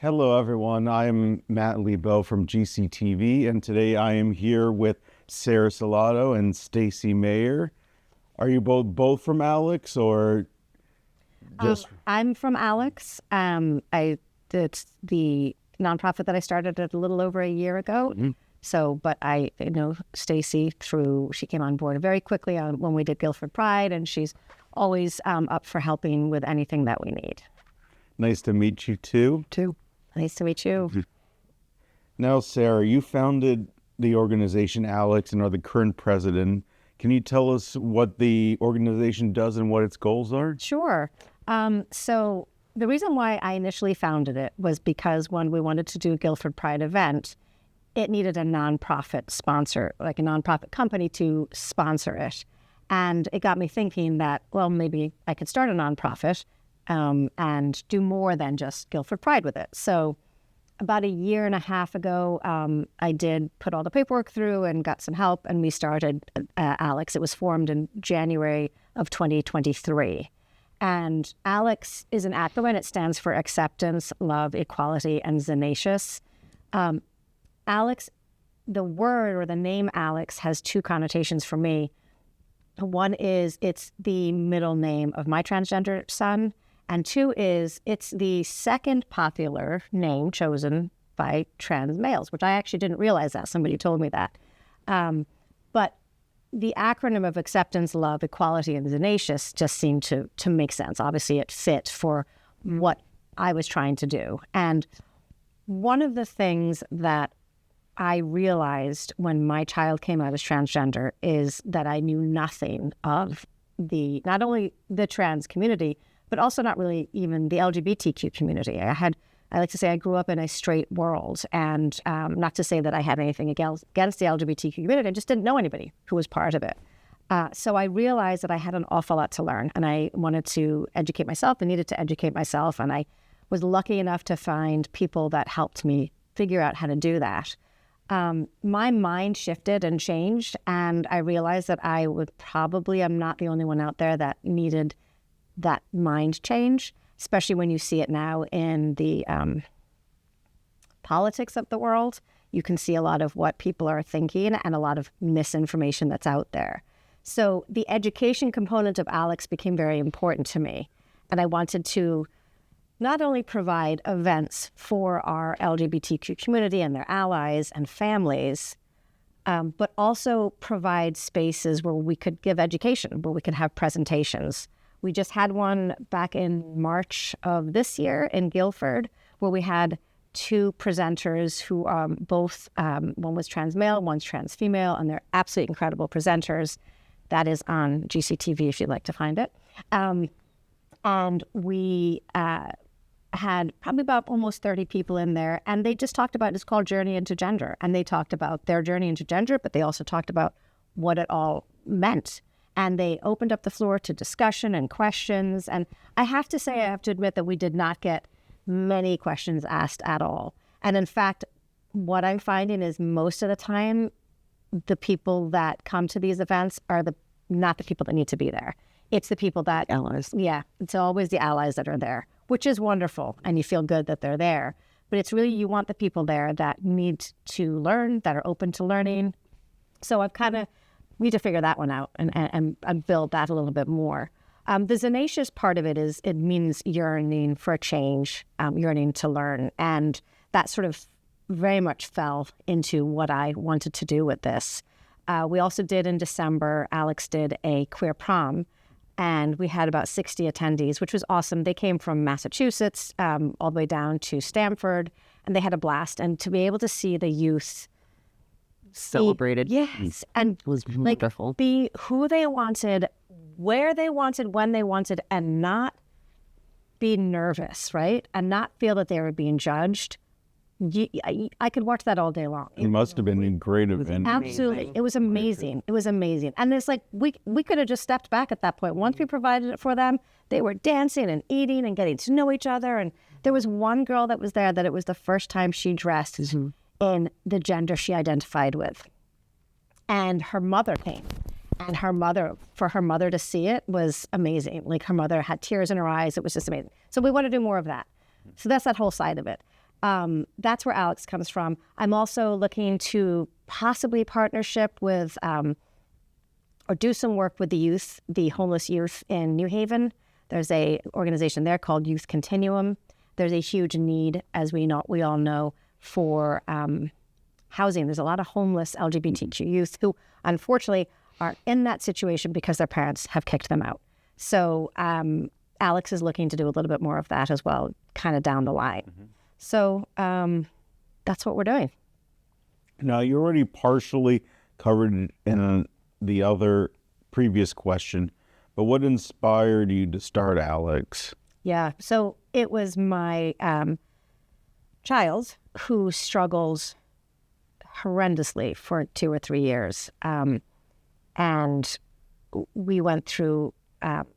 Hello, everyone. I'm Matt Lebo from GCTV, and today I am here with Sarah Salato and Stacy Mayer. Are you both from Alex, or just? I'm from Alex. It's the nonprofit that I started a little over a year ago. Mm-hmm. So, but I know Stacy she came on board very quickly when we did Guilford Pride, and she's always up for helping with anything that we need. Nice to meet you too. Nice to meet you. Mm-hmm. Now, Sarah, you founded the organization Alex and are the current president. Can you tell us what the organization does and what its goals are? Sure. So the reason why I initially founded it was because when we wanted to do a Guilford Pride event, it needed a nonprofit sponsor, like a nonprofit company to sponsor it. And it got me thinking that, well, maybe I could start a nonprofit and do more than just Guilford Pride with it. So about a year and a half ago, I did put all the paperwork through and got some help, and we started Alex. It was formed in January of 2023. And Alex is an acronym. It stands for Acceptance, Love, Equality, and Tenacious. Alex, the word or the name Alex has two connotations for me. One is it's the middle name of my transgender son, and two is it's the second popular name chosen by trans males, which I actually didn't realize that. Somebody told me that. But the acronym of Acceptance, Love, Equality, and Tenacious just seemed to make sense. Obviously, it fit for what I was trying to do. And one of the things that I realized when my child came out as transgender is that I knew nothing of not only the trans community, but also not really even the LGBTQ community. I like to say I grew up in a straight world, and not to say that I had anything against the LGBTQ community, I just didn't know anybody who was part of it. So I realized that I had an awful lot to learn, and I wanted to educate myself and needed to educate myself, and I was lucky enough to find people that helped me figure out how to do that. My mind shifted and changed, and I realized that I'm not the only one out there that needed that mind change, especially when you see it now in the politics of the world. You can see a lot of what people are thinking and a lot of misinformation that's out there. So the education component of Alex became very important to me, and I wanted to not only provide events for our LGBTQ community and their allies and families, but also provide spaces where we could give education, where we could have presentations. We just had one back in March of this year in Guilford, where we had two presenters who both, one was trans male, one's trans female, and they're absolutely incredible presenters. That is on GCTV if you'd like to find it. And we had probably about almost 30 people in there, and they just talked about, it's called Journey into Gender, and they talked about their journey into gender, but they also talked about what it all meant. And they opened up the floor to discussion and questions. And I have to admit that we did not get many questions asked at all. And in fact, what I'm finding is most of the time, the people that come to these events are not the people that need to be there. It's the people that... Allies. Yeah, it's always the allies that are there, which is wonderful. And you feel good that they're there. But it's really, you want the people there that need to learn, that are open to learning. So I've kind of... need to figure that one out and build that a little bit more. The tenacious part of it means yearning for a change, yearning to learn. And that sort of very much fell into what I wanted to do with this. We also did in December, Alex did a queer prom, and we had about 60 attendees, which was awesome. They came from Massachusetts all the way down to Stamford, and they had a blast. And to be able to see the youth celebrated. Yes. And it was wonderful. Be who they wanted, where they wanted, when they wanted, and not be nervous, right? And not feel that they were being judged. I could watch that all day long. It must have been a great event. Absolutely. It was amazing. It was amazing. And it's like, we could have just stepped back at that point. Once we provided it for them, they were dancing and eating and getting to know each other. And there was one girl that was there that it was the first time she dressed in the gender she identified with. And her mother came. And for her mother to see it was amazing. Like, her mother had tears in her eyes. It was just amazing. So we want to do more of that. So that's that whole side of it. that's where Alex comes from. I'm also looking to possibly partnership with or do some work with the youth, the homeless youth in New Haven. There's a organization there called Youth Continuum. There's a huge need, as we all know, for housing. There's a lot of homeless LGBTQ youth who, unfortunately, are in that situation because their parents have kicked them out. So Alex is looking to do a little bit more of that as well, kind of down the line. So that's what we're doing. Now, you already partially covered in the other previous question, but what inspired you to start Alex? Yeah, so it was my child who struggles horrendously for 2 or 3 years. And we went through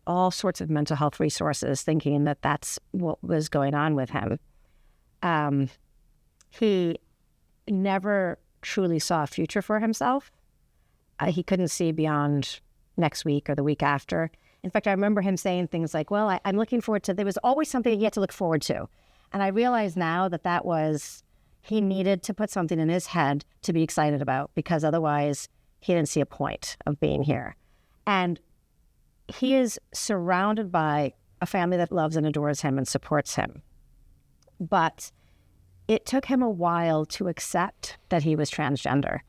all sorts of mental health resources thinking that that's what was going on with him. He never truly saw a future for himself. He couldn't see beyond next week or the week after. In fact, I remember him saying things like, well, I'm looking forward to, there was always something he had to look forward to. And I realize now that was, he needed to put something in his head to be excited about, because otherwise he didn't see a point of being here. And he is surrounded by a family that loves and adores him and supports him. But it took him a while to accept that he was transgender.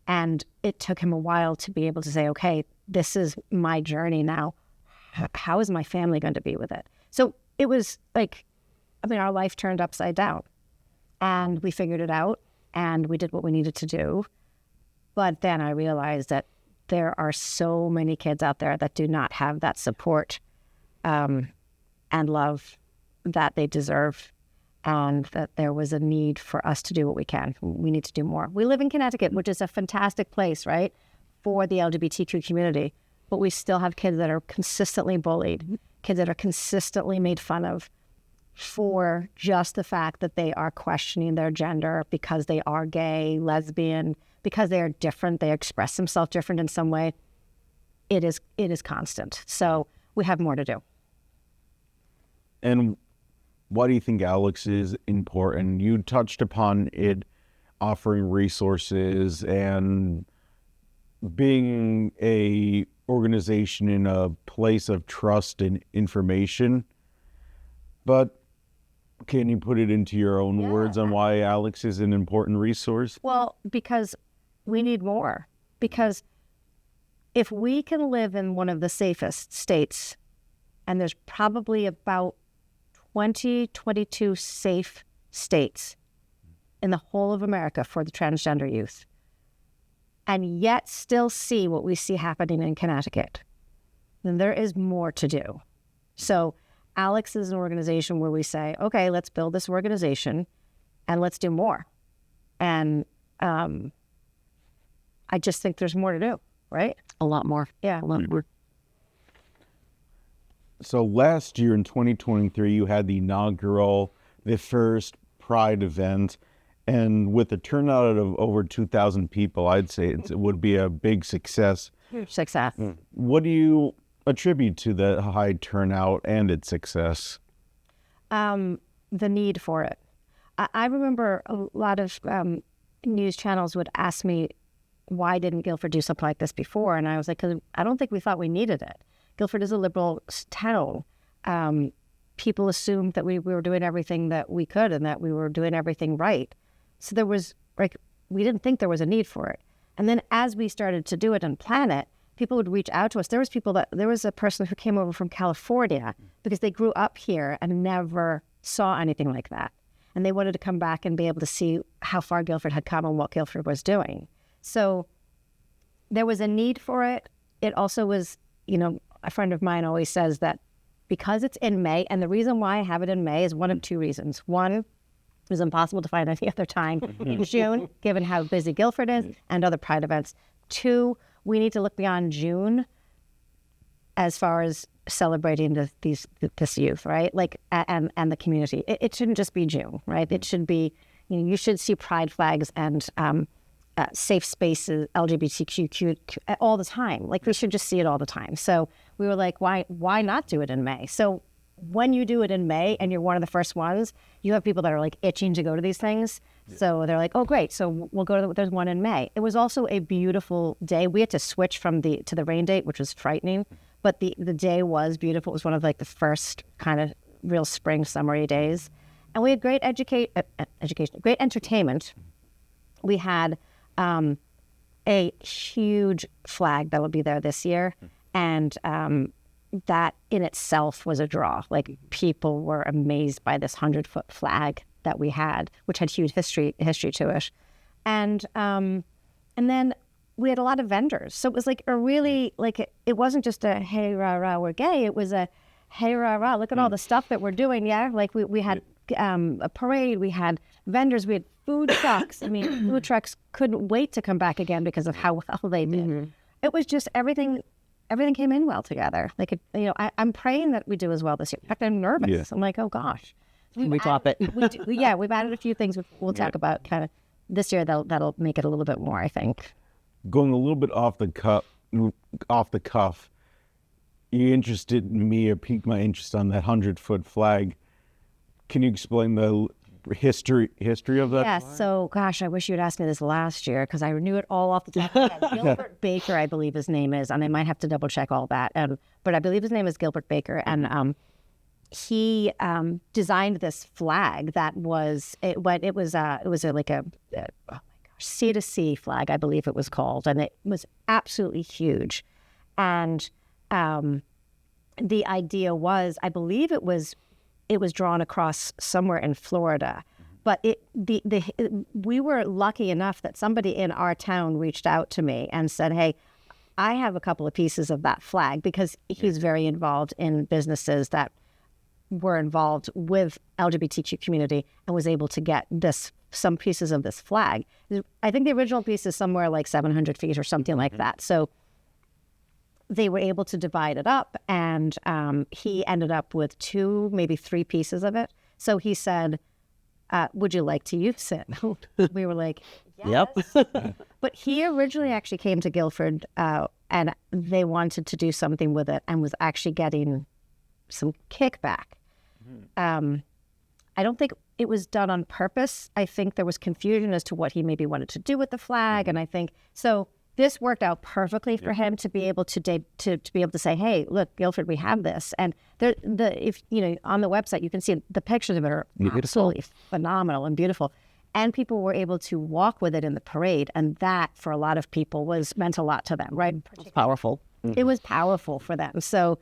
And it took him a while to be able to say, okay, this is my journey now. How is my family going to be with it? So it was like, our life turned upside down. And we figured it out, and we did what we needed to do. But then I realized that there are so many kids out there that do not have that support and love that they deserve, and that there was a need for us to do what we can. We need to do more. We live in Connecticut, which is a fantastic place, right, for the LGBTQ community, but we still have kids that are consistently bullied, kids that are consistently made fun of for just the fact that they are questioning their gender, because they are gay, lesbian, because they are different, they express themselves different in some way. It is constant. So we have more to do. And why do you think Alex is important? You touched upon it offering resources and being a organization in a place of trust and information. But can you put it into your own words on why Alex is an important resource? Well, because we need more. Because if we can live in one of the safest states, and there's probably about 22 safe states in the whole of America for the transgender youth, and yet still see what we see happening in Connecticut, then there is more to do. So Alex is an organization where we say, okay, let's build this organization and let's do more. And I just think there's more to do, right? A lot more. Yeah. A lot more. So last year in 2023, you had the first Pride event, and with a turnout of over 2,000 people, I'd say it would be a big success. Huge success. What do you attribute to the high turnout and its success? The need for it. I remember a lot of news channels would ask me, why didn't Guilford do something like this before? And I was like, 'cause I don't think we thought we needed it. Guilford is a liberal town. People assumed that we were doing everything that we could and that we were doing everything right. So there was, we didn't think there was a need for it. And then as we started to do it and plan it, people would reach out to us. There was a person who came over from California because they grew up here and never saw anything like that. And they wanted to come back and be able to see how far Guilford had come and what Guilford was doing. So there was a need for it. It also was, a friend of mine always says that because it's in May, and the reason why I have it in May is one of two reasons. One, it was impossible to find any other time in June, given how busy Guilford is and other Pride events. Two, we need to look beyond June as far as celebrating this youth, right? And the community. It shouldn't just be June, right? It should be, you should see Pride flags and safe spaces, LGBTQ all the time. We should just see it all the time. So we were like, why not do it in May? So when you do it in May and you're one of the first ones, you have people that are like itching to go to these things. So they're like, oh, great. So we'll go to there's one in May. It was also a beautiful day. We had to switch from to the rain date, which was frightening. But the day was beautiful. It was one of like the first kind of real spring, summery days. And we had great education, great entertainment. We had a huge flag that will be there this year. And that in itself was a draw. Like people were amazed by this 100-foot flag that we had, which had huge history to it. And then we had a lot of vendors. So it was like a really, like, it wasn't just a, hey, rah, rah, we're gay. It was a, hey, rah, rah, look at all the stuff that we're doing. Yeah. Like we had a parade, we had vendors, we had food trucks. I mean, food trucks couldn't wait to come back again because of how well they did. It was just everything came in well together. Like, I'm praying that we do as well this year. In fact, I'm nervous. Yeah. I'm like, oh gosh. We top it. We've added a few things we'll talk about kind of this year that'll make it a little bit more, I think. Going a little bit off the cuff, you interested me or piqued my interest on that 100-foot flag. Can you explain the history of that? Yeah, so gosh, I wish you'd asked me this last year because I knew it all off the top of my head. Guilford Baker, I believe his name is, and I might have to double check all that. But I believe his name is Guilford Baker, and he designed this flag that was sea to sea flag, I believe it was called, and it was absolutely huge. And the idea was, I believe it was drawn across somewhere in Florida, but we were lucky enough that somebody in our town reached out to me and said, hey, I have a couple of pieces of that flag, because he's very involved in businesses that were involved with LGBTQ community and was able to get some pieces of this flag. I think the original piece is somewhere like 700 feet or something like that. So they were able to divide it up, and he ended up with 2, maybe 3 pieces of it. So he said, would you like to use it? We were like, yes. Yep. But he originally actually came to Guilford and they wanted to do something with it and was actually getting some kickback. I don't think it was done on purpose. I think there was confusion as to what he maybe wanted to do with the flag. And I think, so this worked out perfectly for him to be able to be able to say, hey, look, Guilford, we have this. And if on the website, you can see the pictures of it are absolutely phenomenal and beautiful. And people were able to walk with it in the parade. And that, for a lot of people, meant a lot to them, right? It's powerful. It was powerful for them. So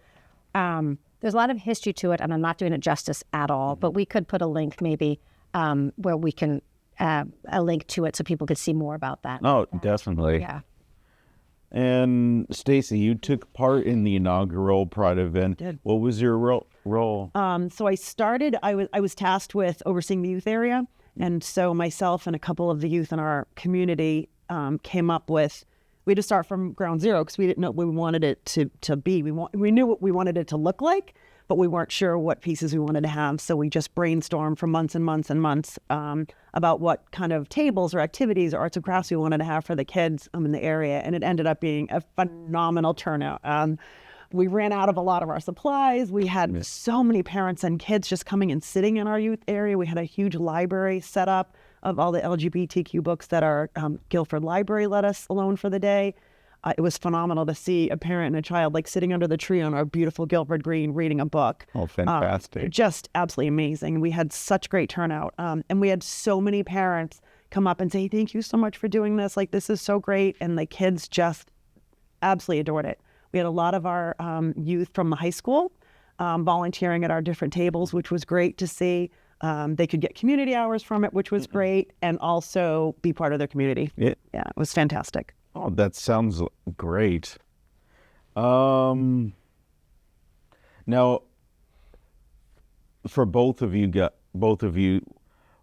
there's a lot of history to it, and I'm not doing it justice at all, but we could put a link maybe where we can, a link to it so people could see more about that. Oh, definitely. Yeah. And Stacy, you took part in the inaugural Pride event. I did. What was your role? So I was tasked with overseeing the youth area. And so myself and a couple of the youth in our community came up with, we had to start from ground zero because we didn't know what we wanted it to be. We knew what we wanted it to look like, but we weren't sure what pieces we wanted to have. So we just brainstormed for months and months and months about what kind of tables or activities or arts and crafts we wanted to have for the kids in the area. And it ended up being a phenomenal turnout. We ran out of a lot of our supplies. We had so many parents and kids just coming and sitting in our youth area. We had a huge library set up of all the LGBTQ books that our Guilford Library let us alone for the day. It was phenomenal to see a parent and a child like sitting under the tree on our beautiful Guilford Green reading a book. Oh, fantastic. Just absolutely amazing. We had such great turnout. And we had so many parents come up and say, thank you so much for doing this. Like, this is so great. And the kids just absolutely adored it. We had a lot of our youth from the high school volunteering at our different tables, which was great to see. They could get community hours from it, which was great, and also be part of their community. Yeah, it was fantastic. Oh, that sounds great. Now, for both of you,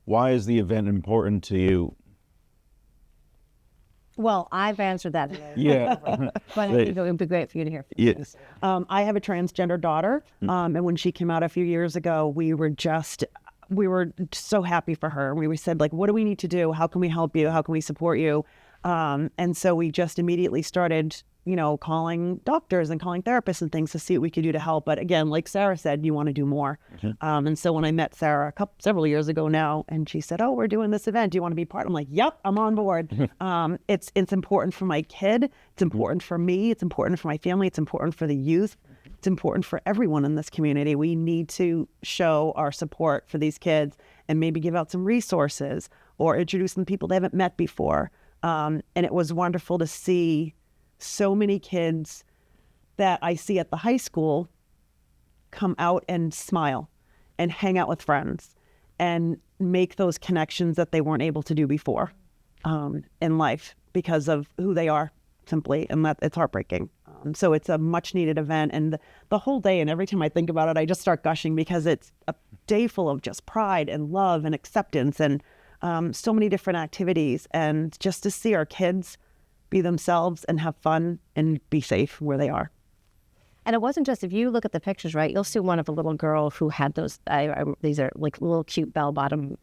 why is the event important to you? Well, I've answered that. Yeah. But I think it would be great for you to hear. Yes. I have a transgender daughter, and when she came out a few years ago, we were so happy for her. We said, like, what do we need to do? How can we help you? How can we support you? And so we just immediately started calling doctors and calling therapists and things to see what we could do to help. But again, like Sarah said, you want to do more. And so when I met Sarah several years ago now, and she said, "Oh, we're doing this event. Do you want to be part?" I'm like, "Yep, I'm on board." It's important for my kid. It's important for me. It's important for my family. It's important for the youth. It's important for everyone in this community. We need to show our support for these kids and maybe give out some resources or introduce them to people they haven't met before. And it was wonderful to see so many kids that I see at the high school come out and smile and hang out with friends and make those connections that they weren't able to do before in life because of who they are simply, and that it's heartbreaking. So it's a much needed event, and the whole day, and every time I think about it, I just start gushing because it's a day full of just pride and love and acceptance and so many different activities, and just to see our kids be themselves and have fun and be safe where they are. And it wasn't just, if you look at the pictures, right, you'll see one of a little girl who had those, these are like little cute bell-bottom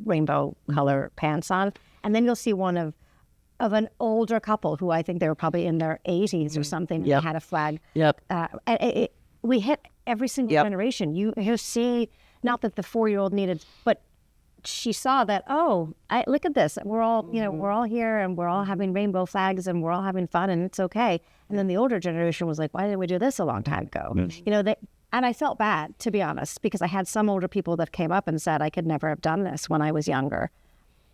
rainbow color pants on. And then you'll see one of an older couple who I think they were probably in their 80s or something. Yep. And had a flag. Yep. We hit every single generation. You see, not that the 4-year-old needed, but she saw that, look at this. We're all, we're all here and we're all having rainbow flags and we're all having fun and it's okay. And then the older generation was like, why didn't we do this a long time ago? And I felt bad, to be honest, because I had some older people that came up and said I could never have done this when I was younger.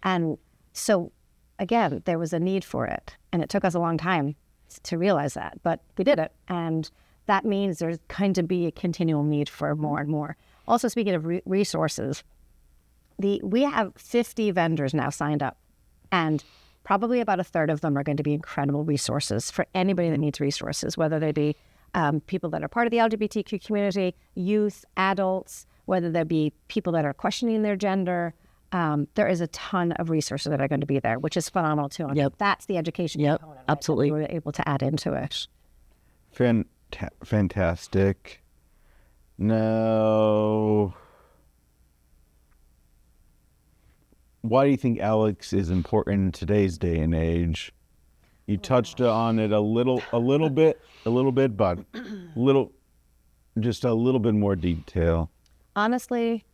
And so, again, there was a need for it. And it took us a long time to realize that, but we did it. And that means there's going to be a continual need for more and more. Also, speaking of resources, we have 50 vendors now signed up, and probably about a third of them are going to be incredible resources for anybody that needs resources, whether they be people that are part of the LGBTQ community, youth, adults, whether they be people that are questioning their gender. There is a ton of resources that are going to be there, which is phenomenal too. Yep. That's the education component. Right, absolutely. That we were able to add into it. Fantastic. No. Why do you think Alex is important in today's day and age? You touched on it a little bit, but just a little bit more detail. Honestly,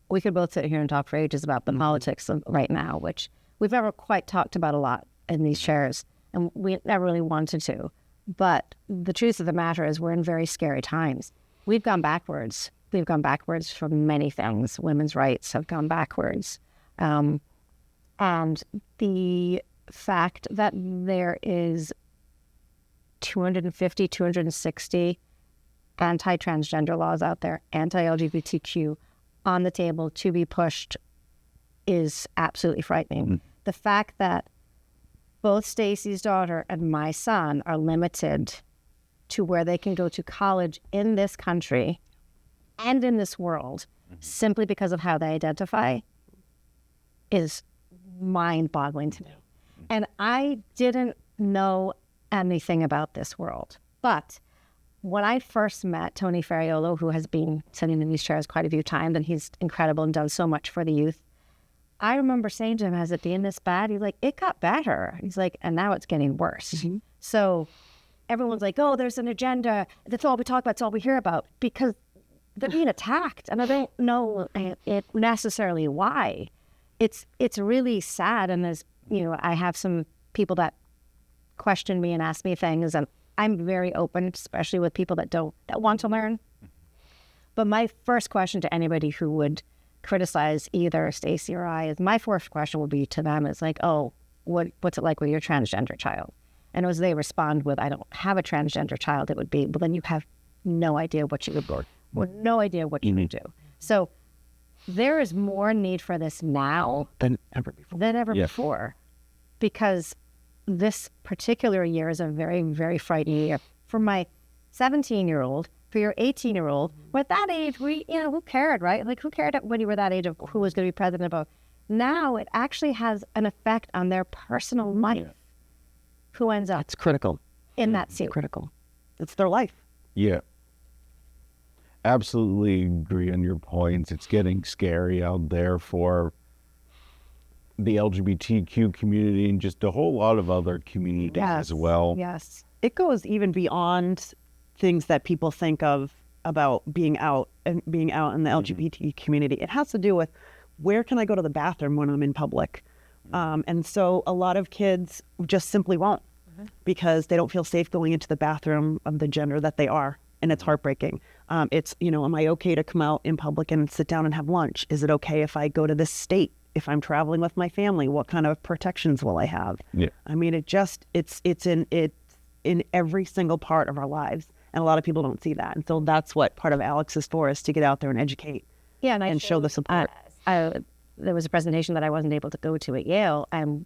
we could both sit here and talk for ages about the politics of right now, which we've never quite talked about a lot in these chairs, and we never really wanted to. But the truth of the matter is we're in very scary times. We've gone backwards. We've gone backwards from many things. Women's rights have gone backwards. And the fact that there is 250, 260 anti-transgender laws out there, anti-LGBTQ on the table to be pushed is absolutely frightening. The fact that both Stacy's daughter and my son are limited to where they can go to college in this country and in this world simply because of how they identify is mind-boggling to me. And I didn't know anything about this world. But when I first met Tony Ferriolo, who has been sitting in these chairs quite a few times, and he's incredible and done so much for the youth, I remember saying to him, has it been this bad? He's like, it got better. He's like, and now it's getting worse. So everyone's like, oh, there's an agenda. That's all we talk about. That's all we hear about. Because they're being attacked. And I don't know it necessarily why. It's really sad. And as I have some people that question me and ask me things, and I'm very open, especially with people that want to learn. But my first question to anybody who would criticize either Stacy or I is, my first question would be to them is like, oh, what's it like with your transgender child? And as they respond with, I don't have a transgender child, it would be, well, then you have no idea what you would do, or no idea what you would do. So there is more need for this now Than ever before, because this particular year is a very, very frightening year. For my 17-year-old, for your 18-year-old, at that age, who cared, right? Like, who cared when you were that age of who was going to be president of? Now it actually has an effect on their personal life. Who ends up? It's critical. In that seat. Critical. It's their life. Yeah. Absolutely agree on your points. It's getting scary out there for the LGBTQ community and just a whole lot of other communities as well. Yes. It goes even beyond things that people think of about being out in the LGBT community. It has to do with where can I go to the bathroom when I'm in public? And so a lot of kids just simply won't because they don't feel safe going into the bathroom of the gender that they are. And it's heartbreaking. It's, am I okay to come out in public and sit down and have lunch? Is it okay if I go to this state? If I'm traveling with my family, what kind of protections will I have? Yeah. I mean, it's in every single part of our lives. And a lot of people don't see that. And so that's what part of Alex is for, is to get out there and educate and show the support. There was a presentation that I wasn't able to go to at Yale, and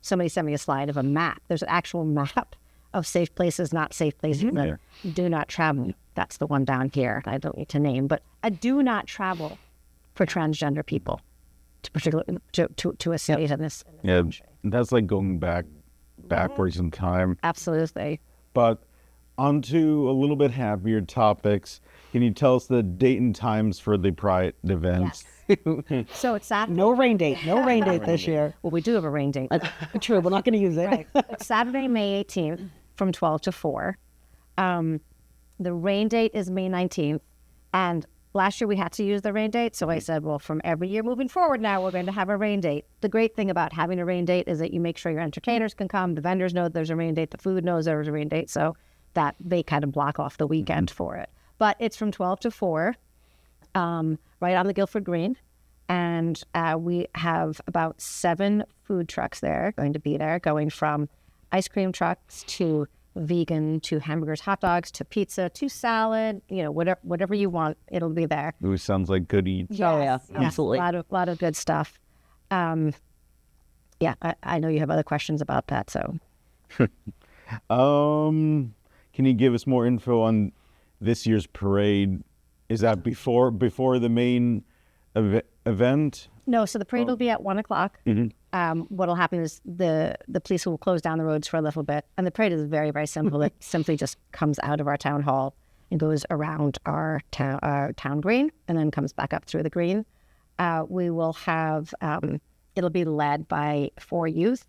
somebody sent me a slide of a map. There's an actual map of safe places, not safe places that do not travel. That's the one down here. I don't need to name, but a do not travel for transgender people to a state in this country. That's like going backwards in time. Absolutely. But onto a little bit happier topics. Can you tell us the date and times for the Pride events? Yes. So it's Saturday. No rain date this year. Well, we do have a rain date. True, we're not going to use it. Right. It's Saturday, May 18th from 12 to 4. The rain date is May 19th. And last year we had to use the rain date. So I said, well, from every year moving forward now, we're going to have a rain date. The great thing about having a rain date is that you make sure your entertainers can come. The vendors know there's a rain date. The food knows there's a rain date. So that they kind of block off the weekend for it. But it's from 12 to 4, right on the Guilford Green. And we have about 7 food trucks there going to be there, going from ice cream trucks to vegan to hamburgers, hot dogs, to pizza, to salad, whatever you want, it'll be there. It sounds like good eats. Yes, Oh, yeah, yes, absolutely. A lot of good stuff. I know you have other questions about that, so. Can you give us more info on this year's parade? Is that before the main event? No, so the parade will be at 1 o'clock. What'll happen is the police will close down the roads for a little bit, and the parade is very, very simple. It simply just comes out of our town hall and goes around our town green, and then comes back up through the green. We will have it'll be led by 4 youth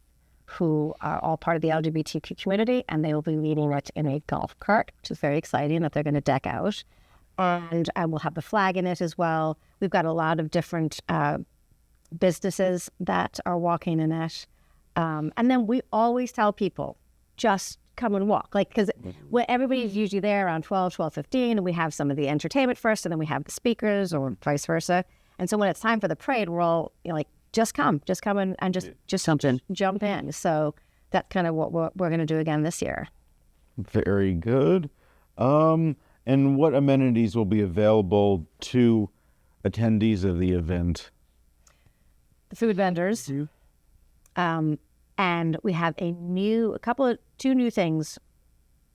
who are all part of the LGBTQ community, and they will be leading it in a golf cart, which is very exciting that they're going to deck out. And we'll have the flag in it as well. We've got a lot of different businesses that are walking in it. And then we always tell people, just come and walk. Because everybody's usually there around 12:15, and we have some of the entertainment first, and then we have the speakers, or vice versa. And so when it's time for the parade, we're all just come and just jump in. So that's kind of what we're going to do again this year. Very good. And what amenities will be available to attendees of the event? The food vendors. And we have two new things.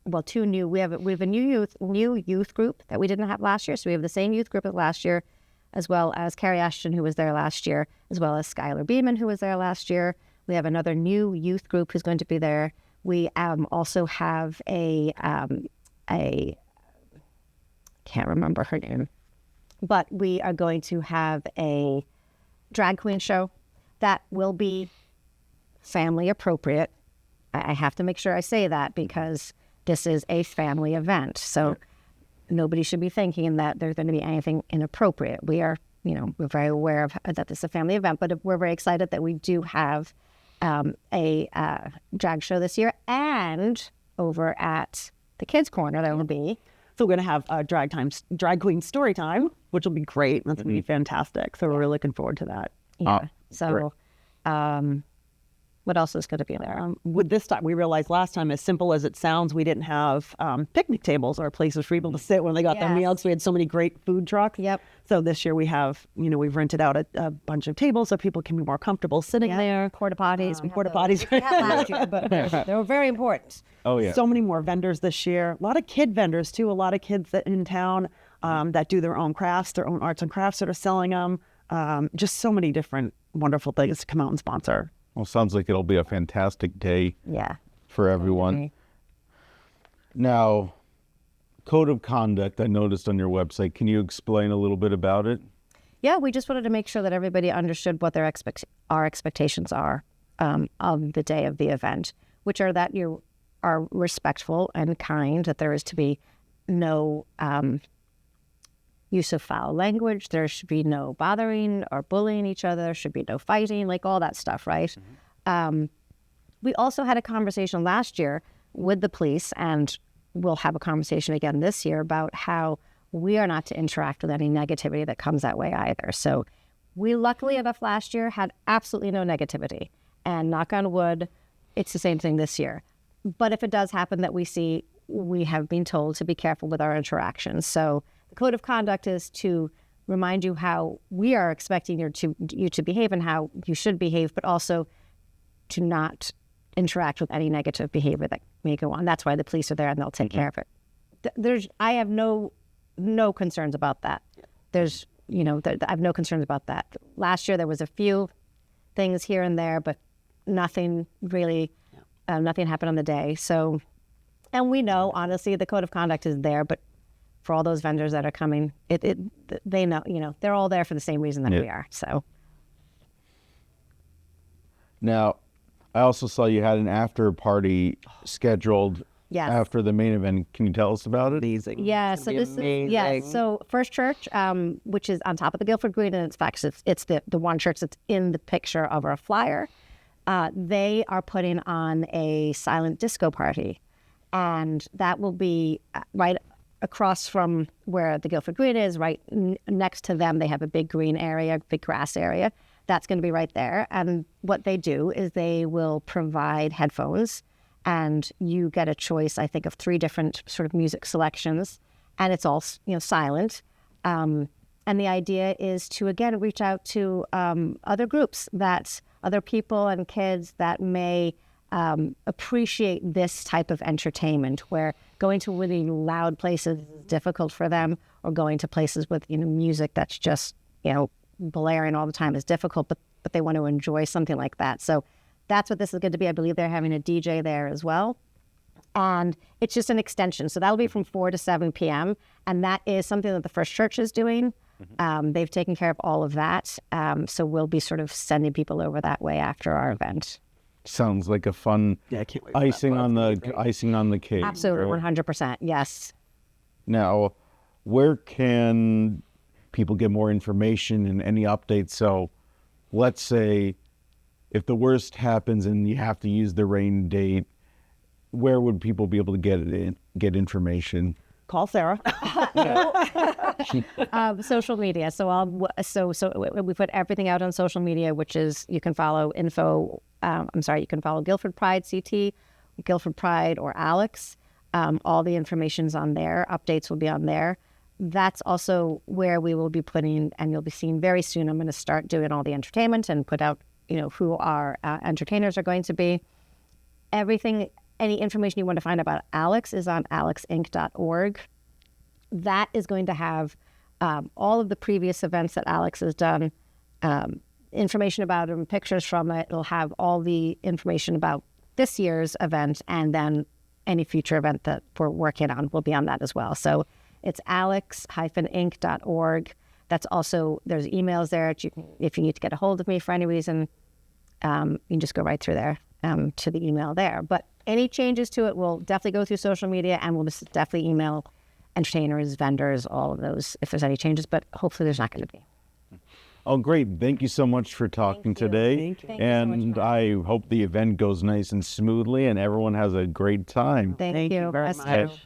Well, we have a new youth group that we didn't have last year. So we have the same youth group as last year, as well as Carrie Ashton, who was there last year, as well as Skylar Beeman, who was there last year. We have another new youth group who's going to be there. We also have a can't remember her name, but we are going to have a drag queen show that will be family appropriate. I have to make sure I say that because this is a family event. So nobody should be thinking that there's going to be anything inappropriate. We are, we're very aware of that this is a family event, but we're very excited that we do have a drag show this year. And over at the Kids Corner, there will be. So we're going to have drag queen story time, which will be great. That's going to be fantastic. So we're really looking forward to that. Yeah. So what else is going to be there? With this time, we realized last time, as simple as it sounds, we didn't have picnic tables or places for people to sit when they got their meals. We had so many great food trucks. Yep. So this year we have, we've rented out a bunch of tables so people can be more comfortable sitting there. Porta potties. Porta potties. We had last year, but they were very important. Oh, yeah. So many more vendors this year. A lot of kid vendors, too. A lot of kids that in town that do their own crafts, their own arts and crafts that are selling them. Just so many different wonderful things to come out and sponsor. Well, sounds like it'll be a fantastic day for everyone. Okay. Now, code of conduct I noticed on your website. Can you explain a little bit about it? Yeah, we just wanted to make sure that everybody understood what our expectations are of the day of the event, which are that you are respectful and kind, that there is to be no use of foul language, there should be no bothering or bullying each other, there should be no fighting, like all that stuff, right? We also had a conversation last year with the police, and we'll have a conversation again this year about how we are not to interact with any negativity that comes that way either. So we luckily enough last year had absolutely no negativity. And knock on wood, it's the same thing this year. But if it does happen that we see, we have been told to be careful with our interactions. So the code of conduct is to remind you how we are expecting you to behave and how you should behave, but also to not interact with any negative behavior that may go on. That's why the police are there and they'll take care of it. I have no concerns about that. I have no concerns about that. Last year there was a few things here and there, but nothing really, nothing happened on the day. So, and we know, honestly, the code of conduct is there, but for all those vendors that are coming, they know, they're all there for the same reason that we are. So. Now, I also saw you had an after party scheduled Yes. after the main event. Can you tell us about it? Amazing. Yeah, It's so gonna this be is, yeah, amazing. so First Church, which is on top of the Guilford Green, and in fact, it's the one church that's in the picture of our flyer. They are putting on a silent disco party, and that will be right across from where the Guilford Green is, right next to them. They have a big green area, big grass area. That's going to be right there. And what they do is they will provide headphones, and you get a choice, I think, of 3 different sort of music selections, and it's all silent. And the idea is to, again, reach out to other groups, other people and kids that may appreciate this type of entertainment, where going to really loud places is difficult for them, or going to places with music that's just blaring all the time is difficult, but they want to enjoy something like that. So that's what this is going to be. I believe they're having a DJ there as well. And it's just an extension. So that'll be from 4 to 7 p.m. And that is something that the First Church is doing. They've taken care of all of that. So we'll be sort of sending people over that way after our event. Sounds like a fun I can't wait for that. icing on It's gonna be the cake. Absolutely, right? 100%. Yes. Now, where can people get more information and any updates? So let's say if the worst happens and you have to use the rain date, where would people be able to get information? Call Sarah. Social media. So we put everything out on social media, which is you can follow you can follow Guilford Pride CT, Guilford Pride, or Alex. All the information's on there. Updates will be on there. That's also where we will be putting, and you'll be seeing very soon, I'm going to start doing all the entertainment and put out, who our entertainers are going to be. Everything, any information you want to find about Alex is on alexinc.org. That is going to have all of the previous events that Alex has done, information about him, pictures from it. It'll have all the information about this year's event, and then any future event that we're working on will be on that as well. So it's alex-inc.org. That's also, there's emails there. If you need to get a hold of me for any reason, you can just go right through there to the email there. But any changes to it, we'll definitely go through social media, and we'll just definitely email entertainers, vendors, all of those if there's any changes, but hopefully there's not going to be. Oh, great. Thank you so much for talking today. Thank you. Thank you so much, And Matt. I hope the event goes nice and smoothly and everyone has a great time. Thank you very Us much. too.